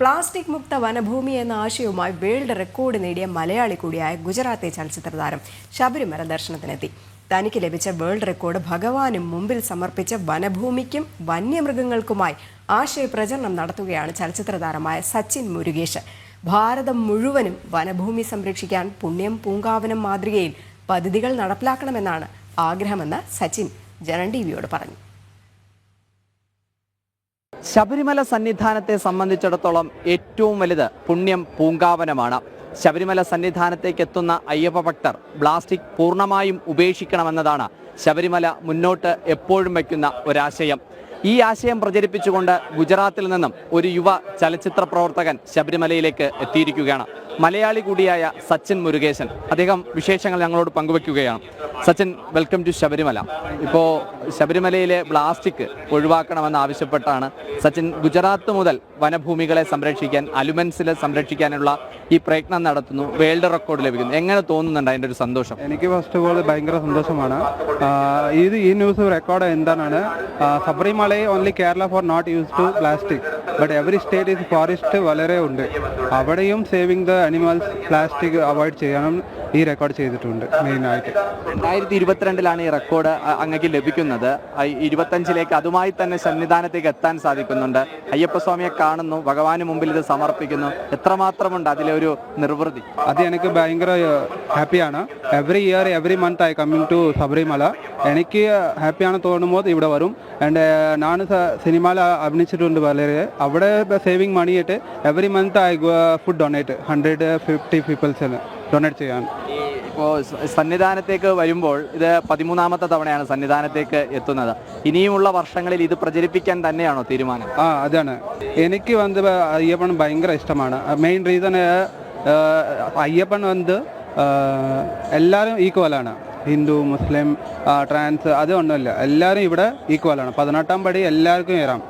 Plastic മുക്ത വനഭൂമി എന്ന ആശയവുമായി വേൾഡ് റെക്കോർഡ് നേടിയ മലയാളി കൂടിയായ ഗുജറാത്തെ ചലച്ചിത്ര താരം ശബരിമല ദർശനത്തിനെത്തി. തനിക്ക് ലഭിച്ച വേൾഡ് റെക്കോർഡ് ഭഗവാനും മുമ്പിൽ സമർപ്പിച്ച വനഭൂമിക്കും വന്യമൃഗങ്ങൾക്കുമായി ആശയപ്രചരണം നടത്തുകയാണ് ചലച്ചിത്ര താരമായ സച്ചിൻ മുരുകേഷ്. ഭാരതം മുഴുവനും വനഭൂമി സംരക്ഷിക്കാൻ പുണ്യം പൂങ്കാവനം മാതൃകയിൽ പദ്ധതികൾ നടപ്പിലാക്കണമെന്നാണ് ആഗ്രഹമെന്ന് സച്ചിൻ ജനൻ ടിവിയോട് പറഞ്ഞു. ശബരിമല സന്നിധാനത്തെ സംബന്ധിച്ചിടത്തോളം ഏറ്റവും വലുത് പുണ്യം പൂങ്കാവനമാണ്. ശബരിമല സന്നിധാനത്തേക്ക് എത്തുന്ന അയ്യപ്പ ഭക്തർ പ്ലാസ്റ്റിക് പൂർണ്ണമായും ഉപേക്ഷിക്കണമെന്നതാണ് ശബരിമല മുന്നോട്ട് എപ്പോഴും വയ്ക്കുന്ന ഒരാശയം. ഈ ആശയം പ്രചരിപ്പിച്ചുകൊണ്ട് ഗുജറാത്തിൽ നിന്നും ഒരു യുവ ചലച്ചിത്ര പ്രവർത്തകൻ ശബരിമലയിലേക്ക് എത്തിയിരിക്കുകയാണ്. മലയാളി കൂടിയായ സച്ചിൻ മുരുകേശൻ. അദ്ദേഹം വിശേഷങ്ങൾ ഞങ്ങളോട് പങ്കുവയ്ക്കുകയാണ്. Sachin, welcome to Sabarimala. ഇപ്പോൾ ശബരിമലയിലെ പ്ലാസ്റ്റിക് ഒഴിവാക്കണമെന്ന് ആവശ്യപ്പെട്ടാണ് സച്ചിൻ ഗുജറാത്ത് മുതൽ വനഭൂമികളെ സംരക്ഷിക്കാൻ, അലുമൻസിൽ സംരക്ഷിക്കാനുള്ള ഈ പ്രയത്നം നടത്തുന്നു. വേൾഡ് റെക്കോർഡ് ലഭിക്കുന്നു. എങ്ങനെ തോന്നുന്നുണ്ട് അതിൻ്റെ ഒരു സന്തോഷം? എനിക്ക് ഫസ്റ്റ് ഓഫ് ഓൾ ഭയങ്കര സന്തോഷമാണ്. ഈ ന്യൂസ് റെക്കോർഡ് എന്താണ്, Sabarimala only Kerala for not use to plastic, but every state is forest വളരെ ഉണ്ട്. അവിടെയും saving the animals, plastic avoid ചെയ്യാനും ഈ റെക്കോർഡ് ചെയ്തിട്ടുണ്ട്. മെയിനായിട്ട് 2022 ഈ റെക്കോർഡ് അങ്ങക്ക് ലഭിക്കുന്നത്. 25 അതുമായി തന്നെ സന്നിധാനത്തേക്ക് എത്താൻ സാധിക്കുന്നുണ്ട്. അയ്യപ്പസ്വാമിയെ കാണുന്നു, ഭഗവാന് മുമ്പിൽ ഇത് സമർപ്പിക്കുന്നു. എത്രമാത്രമുണ്ട് അതിലെ ഒരു നിർവൃതി? അത് എനിക്ക് ഭയങ്കര ഹാപ്പിയാണ്. Every year every month I coming to Sabarimala. എനിക്ക് ഹാപ്പിയാണ് തോന്നുമ്പോൾ ഇവിടെ വരും. ആൻഡ് ഞാൻ സിനിമയിൽ അഭിനയിച്ചിട്ടുണ്ട് വളരെ. അവിടെ സേവിങ് മണിയായിട്ട് every month I food donate 150 പീപ്പിൾസിന് ഡൊണേറ്റ് ചെയ്യാൻ. ഇപ്പോൾ സന്നിധാനത്തേക്ക് വരുമ്പോൾ ഇത് 13ാമത്തെ തവണയാണ് സന്നിധാനത്തേക്ക് എത്തുന്നത്. ഇനിയുമുള്ള വർഷങ്ങളിൽ ഇത് പ്രചരിപ്പിക്കാൻ തന്നെയാണോ തീരുമാനം? അതാണ്. എനിക്ക് അയ്യപ്പൻ ഭയങ്കര ഇഷ്ടമാണ്. മെയിൻ റീസൺ അയ്യപ്പൻ എല്ലാവരും ഈക്വലാണ്. ഹിന്ദു, മുസ്ലിം, ട്രാൻസ് അതൊന്നുമില്ല. എല്ലാവരും ഇവിടെ ഈക്വലാണ്. 18ാം പടി എല്ലാവർക്കും കയറാം.